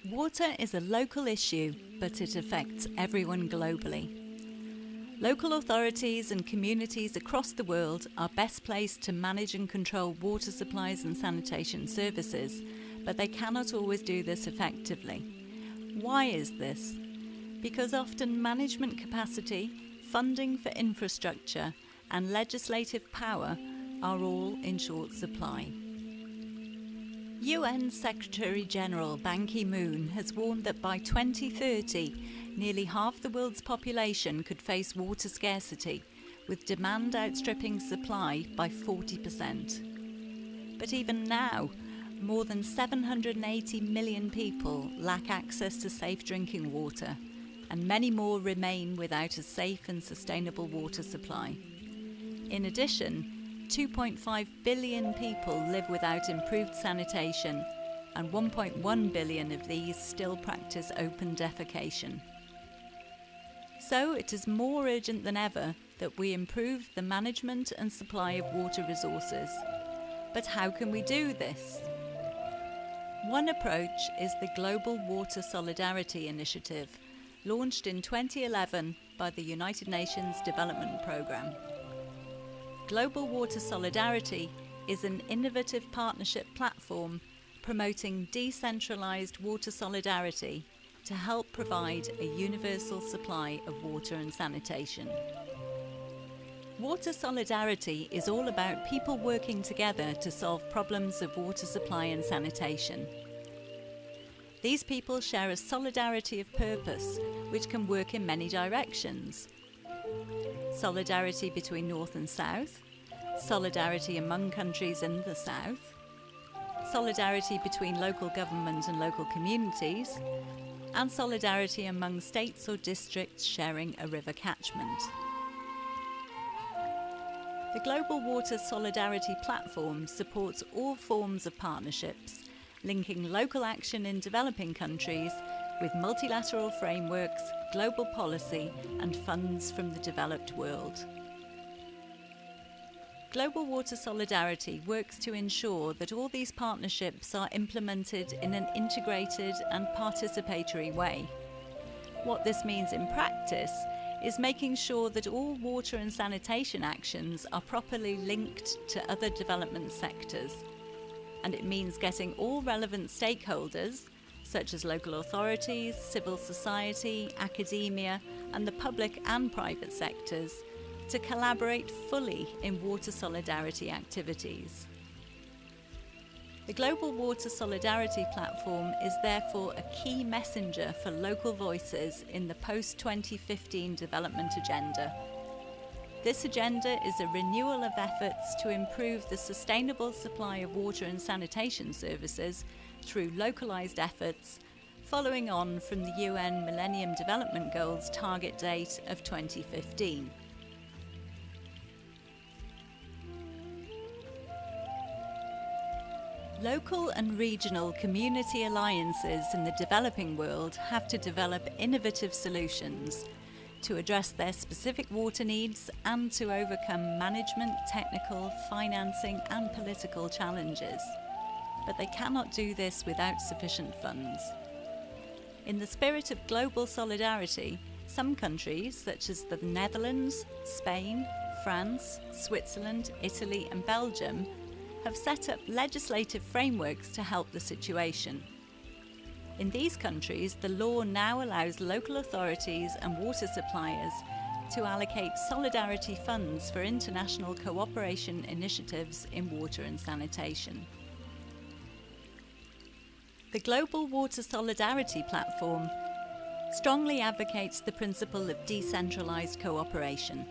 Water is a local issue, but it affects everyone globally. Local authorities and communities across the world are best placed to manage and control water supplies and sanitation services, but they cannot always do this effectively. Why is this? Because often management capacity, funding for infrastructure, and legislative power are all in short supply. UN Secretary-General Ban Ki-moon has warned that by 2030, nearly half the world's population could face water scarcity, with demand outstripping supply by 40%. But even now, more than 780 million people lack access to safe drinking water, and many more remain without a safe and sustainable water supply. In addition, 2.5 billion people live without improved sanitation, and 1.1 billion of these still practice open defecation. So it is more urgent than ever that we improve the management and supply of water resources. But how can we do this? One approach is the Global Water Solidarity Initiative, launched in 2011 by the United Nations Development Programme. Global Water Solidarity is an innovative partnership platform promoting decentralised water solidarity to help provide a universal supply of water and sanitation. Water solidarity is all about people working together to solve problems of water supply and sanitation. These people share a solidarity of purpose, which can work in many directions. Solidarity between North and South, solidarity among countries in the South, solidarity between local government and local communities, and solidarity among states or districts sharing a river catchment. The Global Water Solidarity Platform supports all forms of partnerships, linking local action in developing countries with multilateral frameworks, global policy, and funds from the developed world. Global Water Solidarity works to ensure that all these partnerships are implemented in an integrated and participatory way. What this means in practice is making sure that all water and sanitation actions are properly linked to other development sectors. And it means getting all relevant stakeholders, such as local authorities, civil society, academia, and the public and private sectors, to collaborate fully in water solidarity activities. The Global Water Solidarity Platform is therefore a key messenger for local voices in the post-2015 development agenda. This agenda is a renewal of efforts to improve the sustainable supply of water and sanitation services through localised efforts, following on from the UN Millennium Development Goals target date of 2015. Local and regional community alliances in the developing world have to develop innovative solutions to address their specific water needs and to overcome management, technical, financing and political challenges. But they cannot do this without sufficient funds. In the spirit of global solidarity, some countries, such as the Netherlands, Spain, France, Switzerland, Italy and Belgium, have set up legislative frameworks to help the situation. In these countries, the law now allows local authorities and water suppliers to allocate solidarity funds for international cooperation initiatives in water and sanitation. The Global Water Solidarity Platform strongly advocates the principle of decentralised cooperation.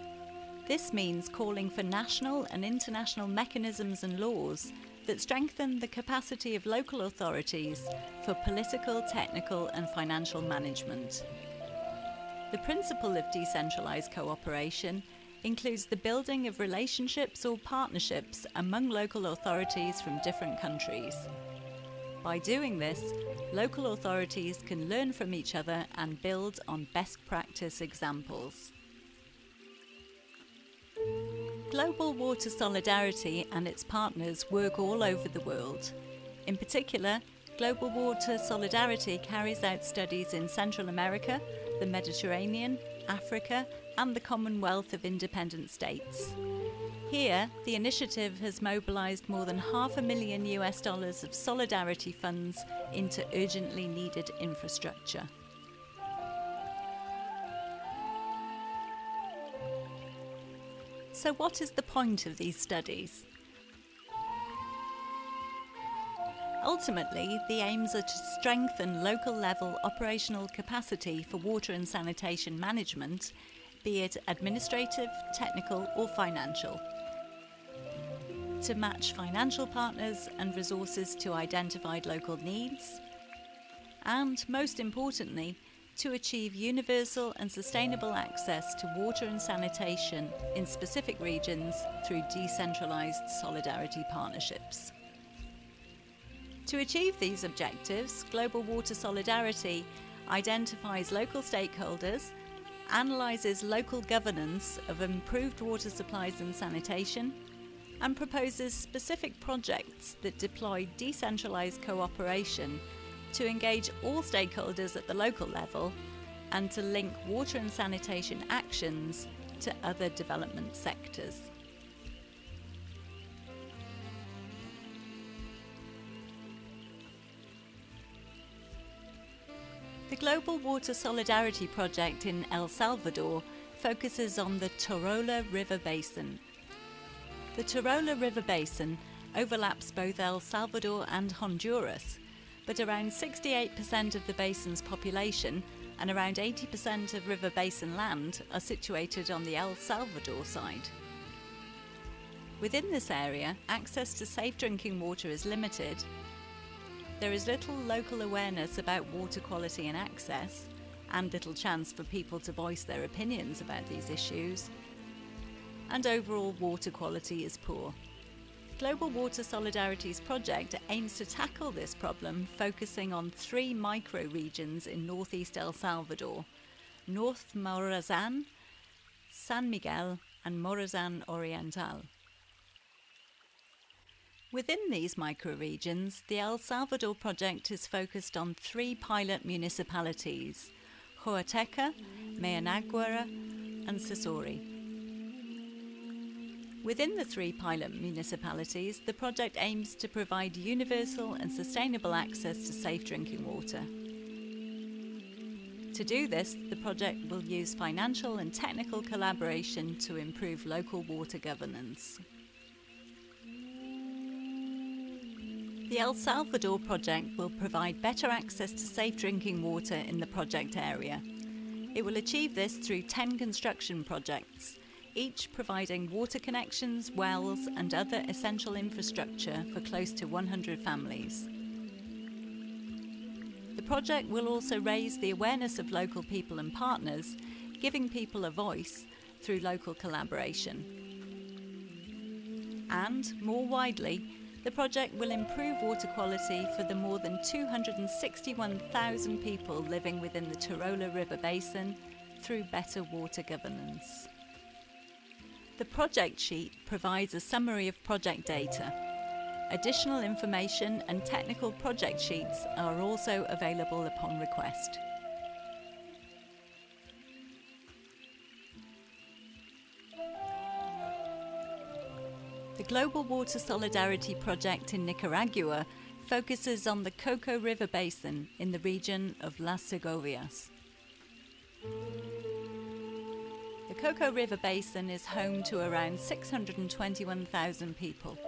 This means calling for national and international mechanisms and laws that strengthen the capacity of local authorities for political, technical and financial management. The principle of decentralised cooperation includes the building of relationships or partnerships among local authorities from different countries. By doing this, local authorities can learn from each other and build on best practice examples. Global Water Solidarity and its partners work all over the world. In particular, Global Water Solidarity carries out studies in Central America, the Mediterranean, Africa, and the Commonwealth of Independent States. Here, the initiative has mobilised more than $500,000 of solidarity funds into urgently needed infrastructure. So what is the point of these studies? Ultimately, the aims are to strengthen local-level operational capacity for water and sanitation management, be it administrative, technical or financial, to match financial partners and resources to identified local needs, and, most importantly, to achieve universal and sustainable access to water and sanitation in specific regions through decentralised solidarity partnerships. To achieve these objectives, Global Water Solidarity identifies local stakeholders, analyses local governance of improved water supplies and sanitation, and proposes specific projects that deploy decentralised cooperation to engage all stakeholders at the local level and to link water and sanitation actions to other development sectors. The Global Water Solidarity project in El Salvador focuses on the Tarola River Basin. The Tarola River Basin overlaps both El Salvador and Honduras, but around 68% of the basin's population and around 80% of river basin land are situated on the El Salvador side. Within this area, access to safe drinking water is limited. There is little local awareness about water quality and access, and little chance for people to voice their opinions about these issues, and overall water quality is poor. Global Water Solidarity's project aims to tackle this problem, focusing on 3 micro-regions in northeast El Salvador: North Morazán, San Miguel and Morazán Oriental. Within these micro-regions, the El Salvador project is focused on 3 pilot municipalities: Huateca, Meanaguara and Sisori. Within the 3 pilot municipalities, the project aims to provide universal and sustainable access to safe drinking water. To do this, the project will use financial and technical collaboration to improve local water governance. The El Salvador project will provide better access to safe drinking water in the project area. It will achieve this through 10 construction projects, each providing water connections, wells and other essential infrastructure for close to 100 families. The project will also raise the awareness of local people and partners, giving people a voice through local collaboration. And, more widely, the project will improve water quality for the more than 261,000 people living within the Tarola River Basin through better water governance. The project sheet provides a summary of project data. Additional information and technical project sheets are also available upon request. The Global Water Solidarity project in Nicaragua focuses on the Coco River Basin in the region of Las Segovias. The Coco River Basin is home to around 621,000 people.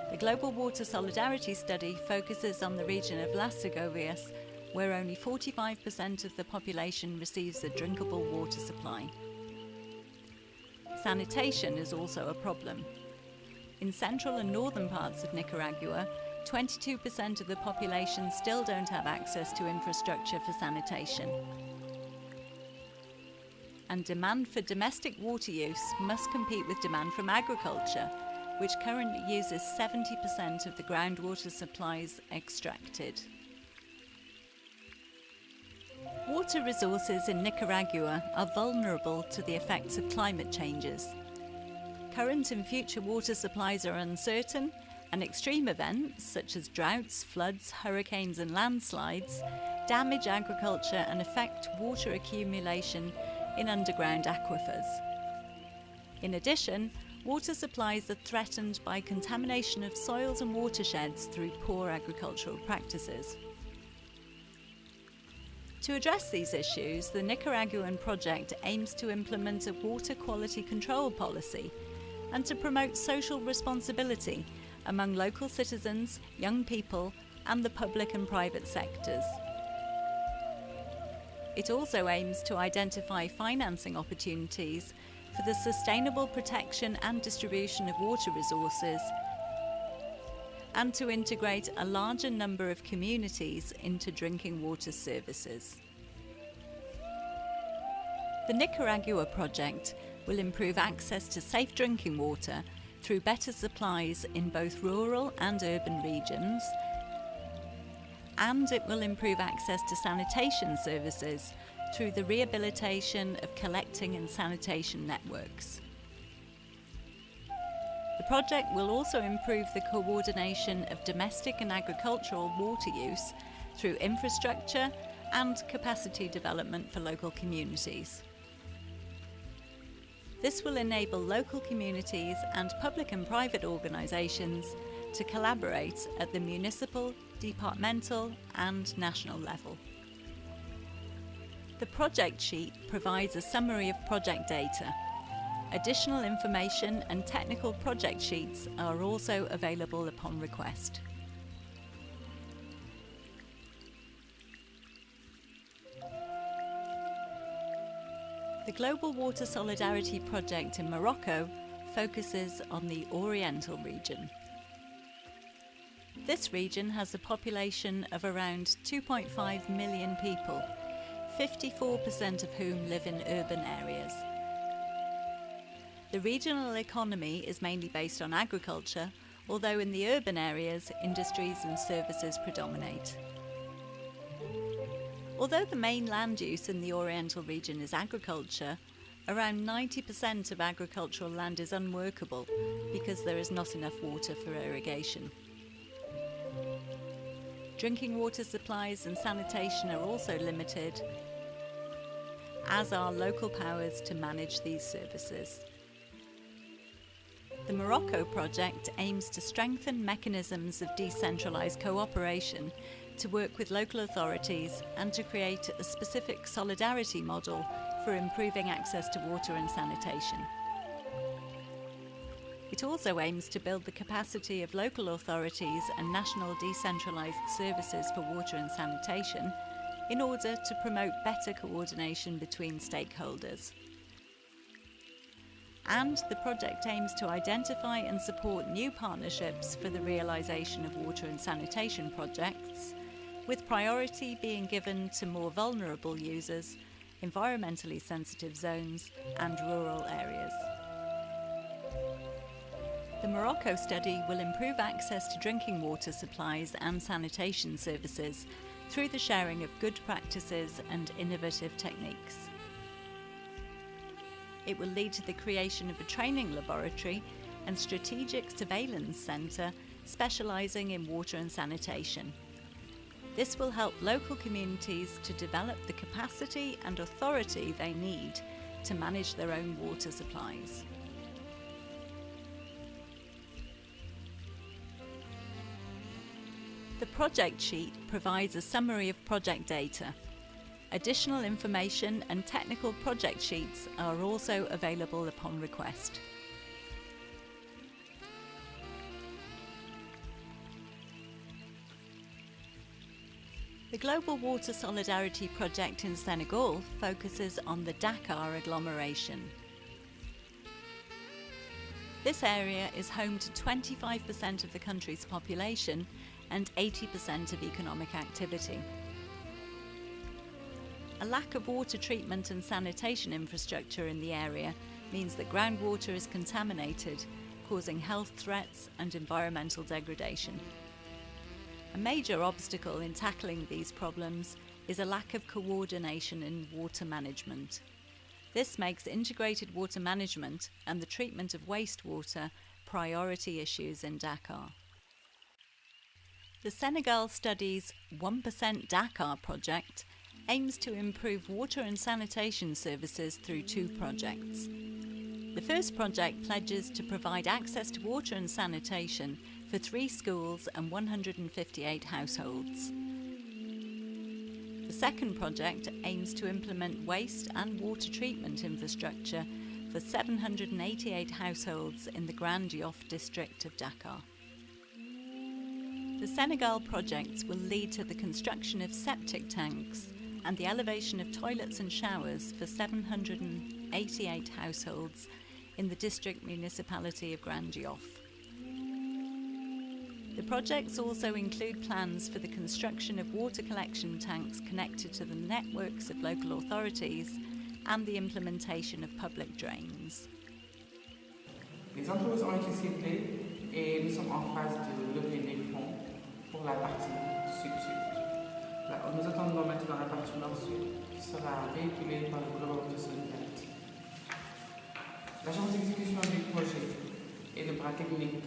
The Global Water Solidarity study focuses on the region of Las Segovias, where only 45% of the population receives a drinkable water supply. Sanitation is also a problem. In central and northern parts of Nicaragua, 22% of the population still don't have access to infrastructure for sanitation. And demand for domestic water use must compete with demand from agriculture, which currently uses 70% of the groundwater supplies extracted. Water resources in Nicaragua are vulnerable to the effects of climate changes. Current and future water supplies are uncertain, And extreme events such as droughts, floods, hurricanes and landslides damage agriculture and affect water accumulation in underground aquifers. In addition, water supplies are threatened by contamination of soils and watersheds through poor agricultural practices. To address these issues, the Nicaraguan project aims to implement a water quality control policy and to promote social responsibility among local citizens, young people, and the public and private sectors. It also aims to identify financing opportunities for the sustainable protection and distribution of water resources and to integrate a larger number of communities into drinking water services. The Nicaragua project will improve access to safe drinking water through better supplies in both rural and urban regions, and it will improve access to sanitation services through the rehabilitation of collecting and sanitation networks. The project will also improve the coordination of domestic and agricultural water use through infrastructure and capacity development for local communities. This will enable local communities and public and private organisations to collaborate at the municipal, departmental and national level. The project sheet provides a summary of project data. Additional information and technical project sheets are also available upon request. The Global Water Solidarity project in Morocco focuses on the Oriental region. This region has a population of around 2.5 million people, 54% of whom live in urban areas. The regional economy is mainly based on agriculture, although in the urban areas, industries and services predominate. Although the main land use in the Oriental region is agriculture, around 90% of agricultural land is unworkable because there is not enough water for irrigation. Drinking water supplies and sanitation are also limited, as are local powers to manage these services. The Morocco project aims to strengthen mechanisms of decentralised cooperation to work with local authorities and to create a specific solidarity model for improving access to water and sanitation. It also aims to build the capacity of local authorities and national decentralised services for water and sanitation in order to promote better coordination between stakeholders. And the project aims to identify and support new partnerships for the realisation of water and sanitation projects, with priority being given to more vulnerable users, environmentally sensitive zones and rural areas. The Morocco study will improve access to drinking water supplies and sanitation services through the sharing of good practices and innovative techniques. It will lead to the creation of a training laboratory and strategic surveillance centre specialising in water and sanitation. This will help local communities to develop the capacity and authority they need to manage their own water supplies. The project sheet provides a summary of project data. Additional information and technical project sheets are also available upon request. The Global Water Solidarity project in Senegal focuses on the Dakar agglomeration. This area is home to 25% of the country's population and 80% of economic activity. A lack of water treatment and sanitation infrastructure in the area means that groundwater is contaminated, causing health threats and environmental degradation. A major obstacle in tackling these problems is a lack of coordination in water management. This makes integrated water management and the treatment of wastewater priority issues in Dakar. The Senegal Studies 1% Dakar project aims to improve water and sanitation services through 2 projects. The first project pledges to provide access to water and sanitation for 3 schools and 158 households. The second project aims to implement waste and water treatment infrastructure for 788 households in the Grand Yoff district of Dakar. The Senegal projects will lead to the construction of septic tanks and the elevation of toilets and showers for 788 households in the district municipality of Grand Yoff. The projects also include plans for the construction of water collection tanks connected to the networks of local authorities and the implementation of public drains. Les entreprises ont été ciblées et nous sommes en phase de lever des fonds pour la partie sud-sud. Nous attendons maintenant la partie nord-sud qui sera véhiculée par le Global Water Solidarity. L'agence d'exécution du projet et le bras technique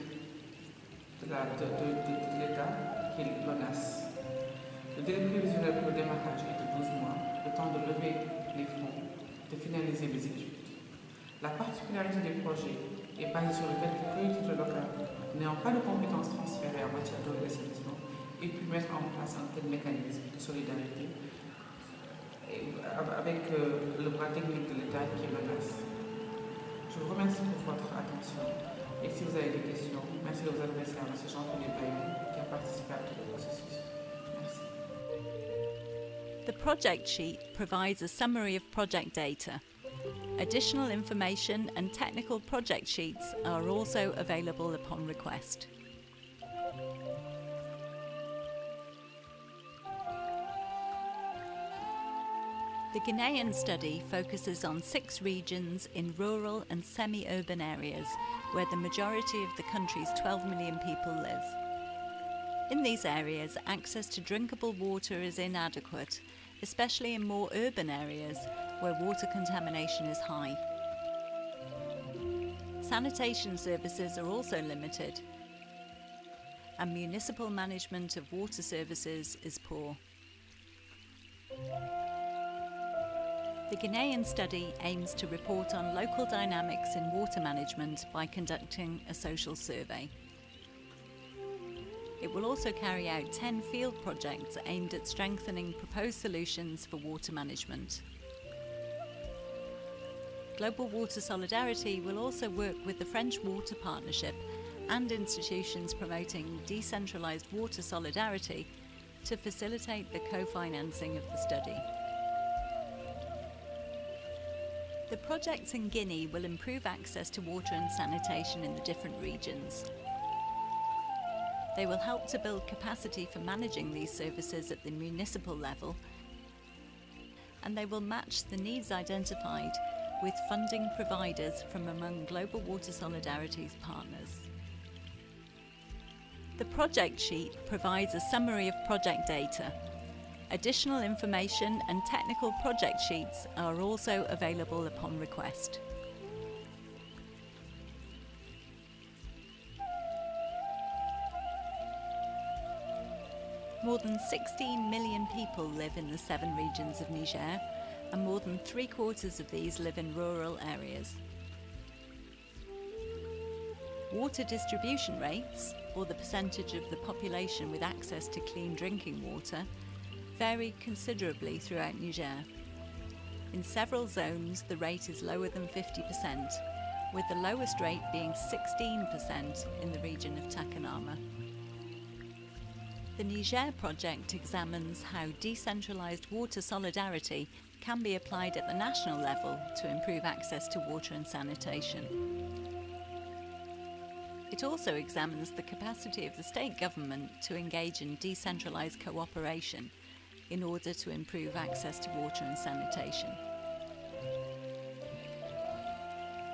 de l'État, qui est l'ONAS. Le délai prévisionnel pour le démarrage est de 12 mois, le temps de lever les fonds, de finaliser les études. La particularité des projets est basée sur le fait que les collectivités locales n'ayant pas de compétences transférées en matière d'eau et d'assainissement aient pu mettre en place un tel mécanisme de solidarité avec le bras technique de l'État qui est l'ONAS. Je vous remercie pour votre attention et si vous avez des questions, merci de vous adresser à M. Jean-Philippe Bayon qui a participé à tout le processus. Merci. The project sheet provides a summary of project data. Additional information and technical project sheets are also available upon request. The Ghanaian study focuses on 6 regions in rural and semi-urban areas where the majority of the country's 12 million people live. In these areas, access to drinkable water is inadequate, especially in more urban areas where water contamination is high. Sanitation services are also limited, and municipal management of water services is poor. The Ghanaian study aims to report on local dynamics in water management by conducting a social survey. It will also carry out 10 field projects aimed at strengthening proposed solutions for water management. Global Water Solidarity will also work with the French Water Partnership and institutions promoting decentralised water solidarity to facilitate the co-financing of the study. The projects in Guinea will improve access to water and sanitation in the different regions. They will help to build capacity for managing these services at the municipal level, and they will match the needs identified with funding providers from among Global Water Solidarity's partners. The project sheet provides a summary of project data. Additional information and technical project sheets are also available upon request. More than 16 million people live in the 7 regions of Niger, and more than 3/4 of these live in rural areas. Water distribution rates, or the percentage of the population with access to clean drinking water, vary considerably throughout Niger. In several zones, the rate is lower than 50%, with the lowest rate being 16% in the region of Takanama. The Niger project examines how decentralised water solidarity can be applied at the national level to improve access to water and sanitation. It also examines the capacity of the state government to engage in decentralised cooperation in order to improve access to water and sanitation.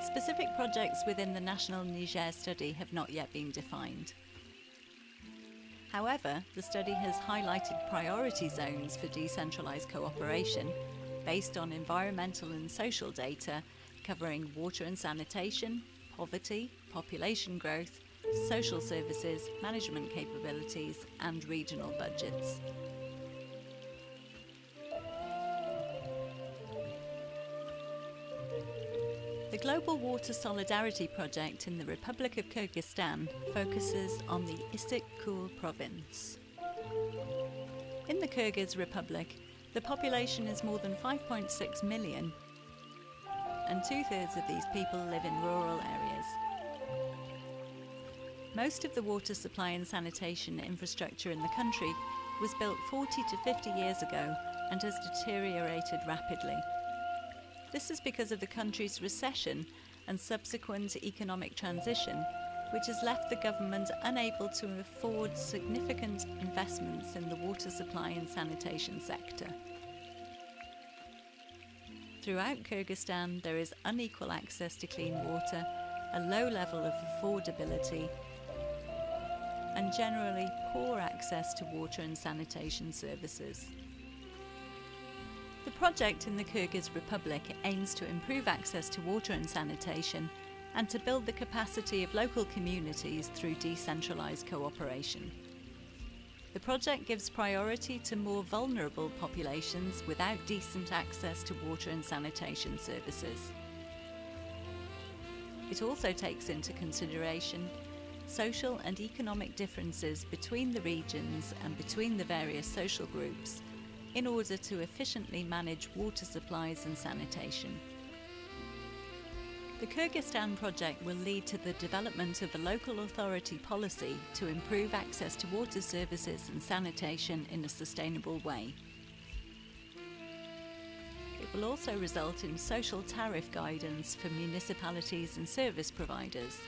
Specific projects within the National Niger study have not yet been defined. However, the study has highlighted priority zones for decentralised cooperation based on environmental and social data covering water and sanitation, poverty, population growth, social services, management capabilities, and regional budgets. The Global Water Solidarity project in the Republic of Kyrgyzstan focuses on the Issyk-Kul province. In the Kyrgyz Republic, the population is more than 5.6 million, and two-thirds of these people live in rural areas. Most of the water supply and sanitation infrastructure in the country was built 40 to 50 years ago and has deteriorated rapidly. This is because of the country's recession and subsequent economic transition, which has left the government unable to afford significant investments in the water supply and sanitation sector. Throughout Kyrgyzstan, there is unequal access to clean water, a low level of affordability, and generally poor access to water and sanitation services. The project in the Kyrgyz Republic aims to improve access to water and sanitation and to build the capacity of local communities through decentralised cooperation. The project gives priority to more vulnerable populations without decent access to water and sanitation services. It also takes into consideration social and economic differences between the regions and between the various social groups in order to efficiently manage water supplies and sanitation. The Kyrgyzstan project will lead to the development of a local authority policy to improve access to water services and sanitation in a sustainable way. It will also result in social tariff guidance for municipalities and service providers.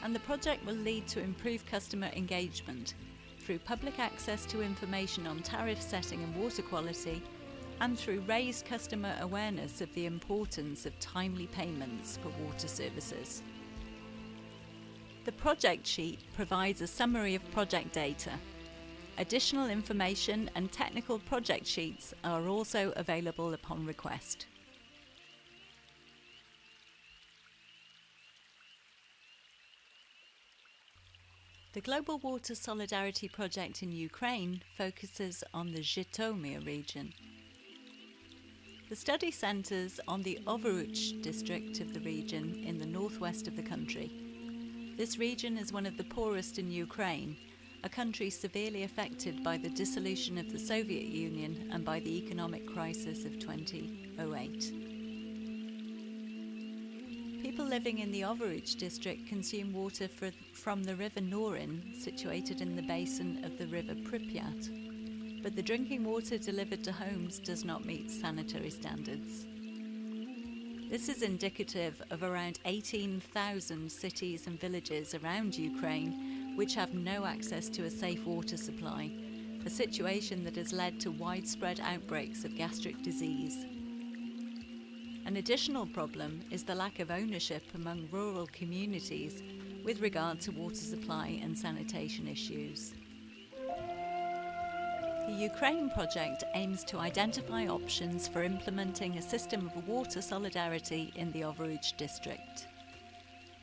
And the project will lead to improved customer engagement through public access to information on tariff setting and water quality, and through raised customer awareness of the importance of timely payments for water services. The project sheet provides a summary of project data. Additional information and technical project sheets are also available upon request. The Global Water Solidarity project in Ukraine focuses on the Zhytomyr region. The study centres on the Overuch district of the region in the northwest of the country. This region is one of the poorest in Ukraine, a country severely affected by the dissolution of the Soviet Union and by the economic crisis of 2008. People living in the Overuch district consume water from the river Norin, situated in the basin of the river Pripyat, but the drinking water delivered to homes does not meet sanitary standards. This is indicative of around 18,000 cities and villages around Ukraine which have no access to a safe water supply, a situation that has led to widespread outbreaks of gastric disease. An additional problem is the lack of ownership among rural communities with regard to water supply and sanitation issues. The Ukraine project aims to identify options for implementing a system of water solidarity in the Overuch district.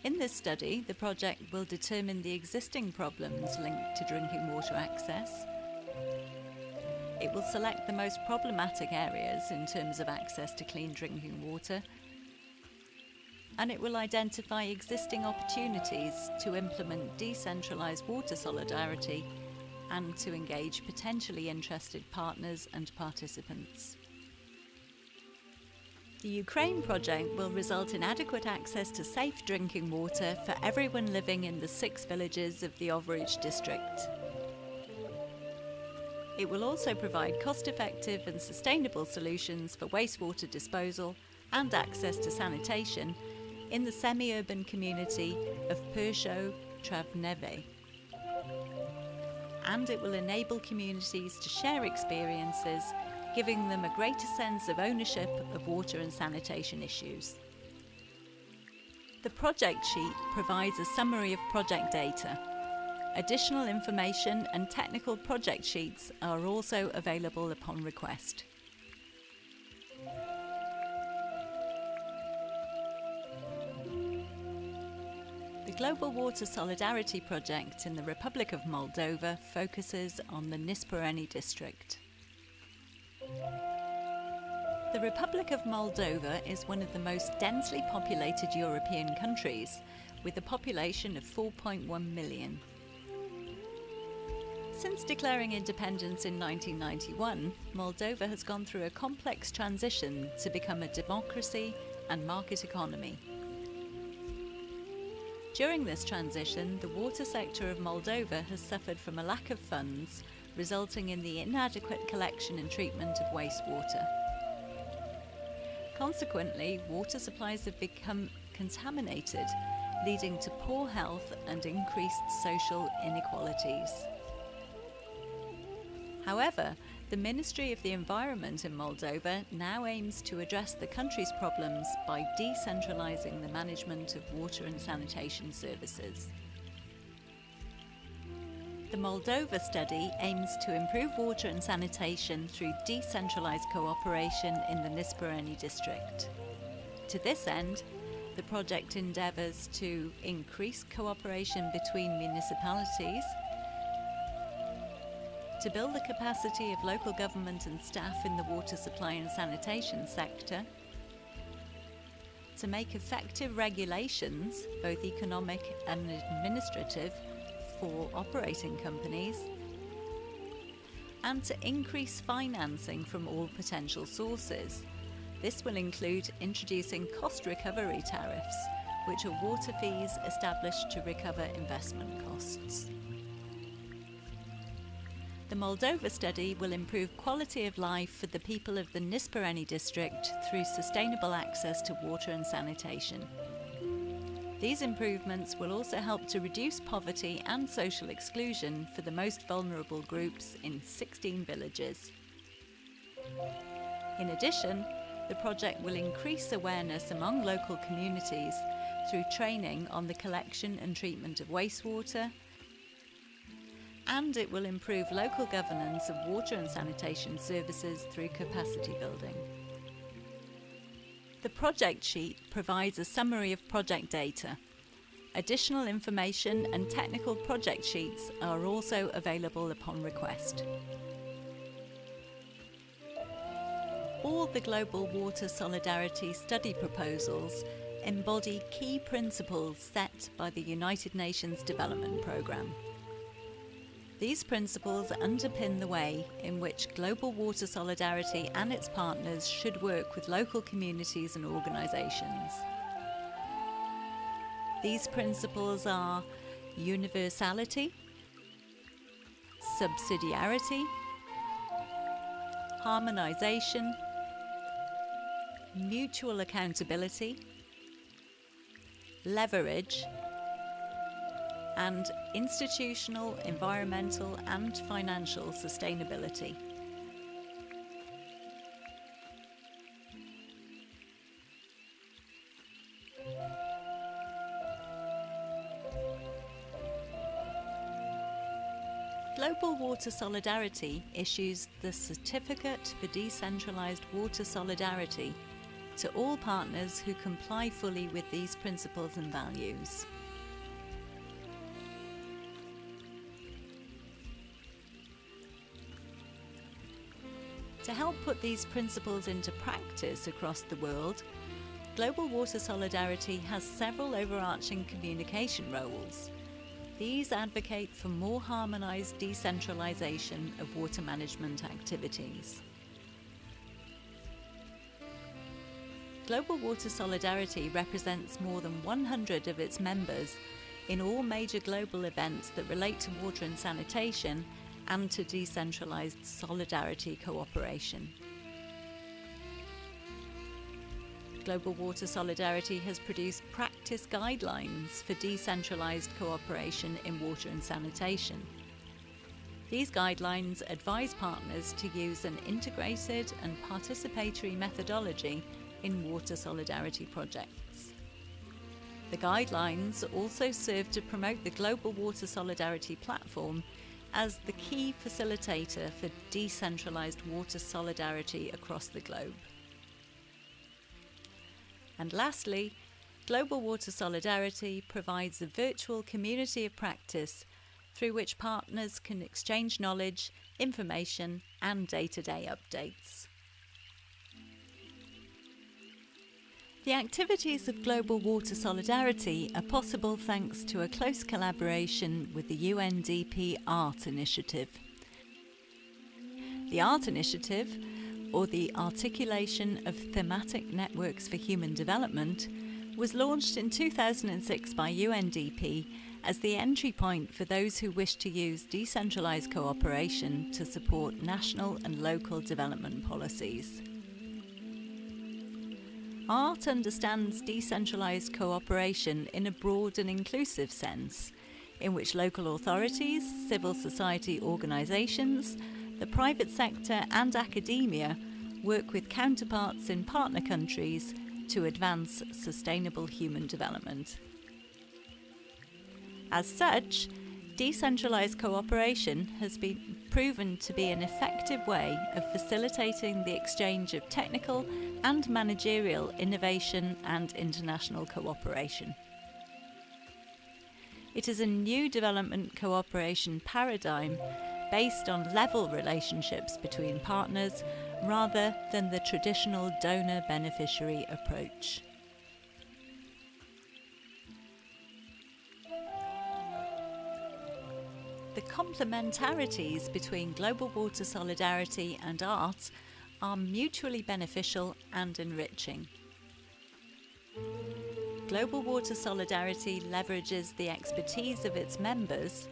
In this study, the project will determine the existing problems linked to drinking water access. It will select the most problematic areas in terms of access to clean drinking water, and it will identify existing opportunities to implement decentralised water solidarity and to engage potentially interested partners and participants. The Ukraine project will result in adequate access to safe drinking water for everyone living in the 6 villages of the Overuch district. It will also provide cost-effective and sustainable solutions for wastewater disposal and access to sanitation in the semi-urban community of Persho-Travneve. And it will enable communities to share experiences, giving them a greater sense of ownership of water and sanitation issues. The project sheet provides a summary of project data. Additional information and technical project sheets are also available upon request. The Global Water Solidarity project in the Republic of Moldova focuses on the Nisporeni district. The Republic of Moldova is one of the most densely populated European countries, with a population of 4.1 million. Since declaring independence in 1991, Moldova has gone through a complex transition to become a democracy and market economy. During this transition, the water sector of Moldova has suffered from a lack of funds, resulting in the inadequate collection and treatment of wastewater. Consequently, water supplies have become contaminated, leading to poor health and increased social inequalities. However, the Ministry of the Environment in Moldova now aims to address the country's problems by decentralising the management of water and sanitation services. The Moldova study aims to improve water and sanitation through decentralised cooperation in the Nisporeni district. To this end, the project endeavours to increase cooperation between municipalities, to build the capacity of local government and staff in the water supply and sanitation sector, to make effective regulations, both economic and administrative, for operating companies, and to increase financing from all potential sources. This will include introducing cost recovery tariffs, which are water fees established to recover investment costs. The Moldova study will improve quality of life for the people of the Nisporeni district through sustainable access to water and sanitation. These improvements will also help to reduce poverty and social exclusion for the most vulnerable groups in 16 villages. In addition, the project will increase awareness among local communities through training on the collection and treatment of wastewater, and it will improve local governance of water and sanitation services through capacity building. The project sheet provides a summary of project data. Additional information and technical project sheets are also available upon request. All the Global Water Solidarity study proposals embody key principles set by the United Nations Development Programme. These principles underpin the way in which Global Water Solidarity and its partners should work with local communities and organisations. These principles are universality, subsidiarity, harmonisation, mutual accountability, leverage, and institutional, environmental and financial sustainability. Global Water Solidarity issues the Certificate for Decentralised Water Solidarity to all partners who comply fully with these principles and values. To help put these principles into practice across the world, Global Water Solidarity has several overarching communication roles. These advocate for more harmonised decentralisation of water management activities. Global Water Solidarity represents more than 100 of its members in all major global events that relate to water and sanitation and to decentralised solidarity cooperation. Global Water Solidarity has produced practice guidelines for decentralised cooperation in water and sanitation. These guidelines advise partners to use an integrated and participatory methodology in water solidarity projects. The guidelines also serve to promote the Global Water Solidarity platform as the key facilitator for decentralised water solidarity across the globe. And lastly, Global Water Solidarity provides a virtual community of practice through which partners can exchange knowledge, information and day-to-day updates. The activities of Global Water Solidarity are possible thanks to a close collaboration with the UNDP ART initiative. The ART initiative, or the Articulation of Thematic Networks for Human Development, was launched in 2006 by UNDP as the entry point for those who wish to use decentralised cooperation to support national and local development policies. ART understands decentralised cooperation in a broad and inclusive sense, in which local authorities, civil society organisations, the private sector and academia work with counterparts in partner countries to advance sustainable human development. As such, decentralised cooperation has been proven to be an effective way of facilitating the exchange of technical and managerial innovation and international cooperation. It is a new development cooperation paradigm based on level relationships between partners rather than the traditional donor-beneficiary approach. The complementarities between Global Water Solidarity and ART are mutually beneficial and enriching. Global Water Solidarity leverages the expertise of its members,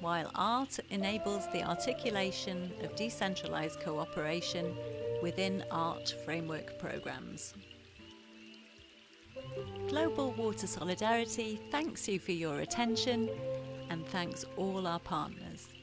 while ART enables the articulation of decentralised cooperation within ART framework programmes. Global Water Solidarity thanks you for your attention and thanks all our partners.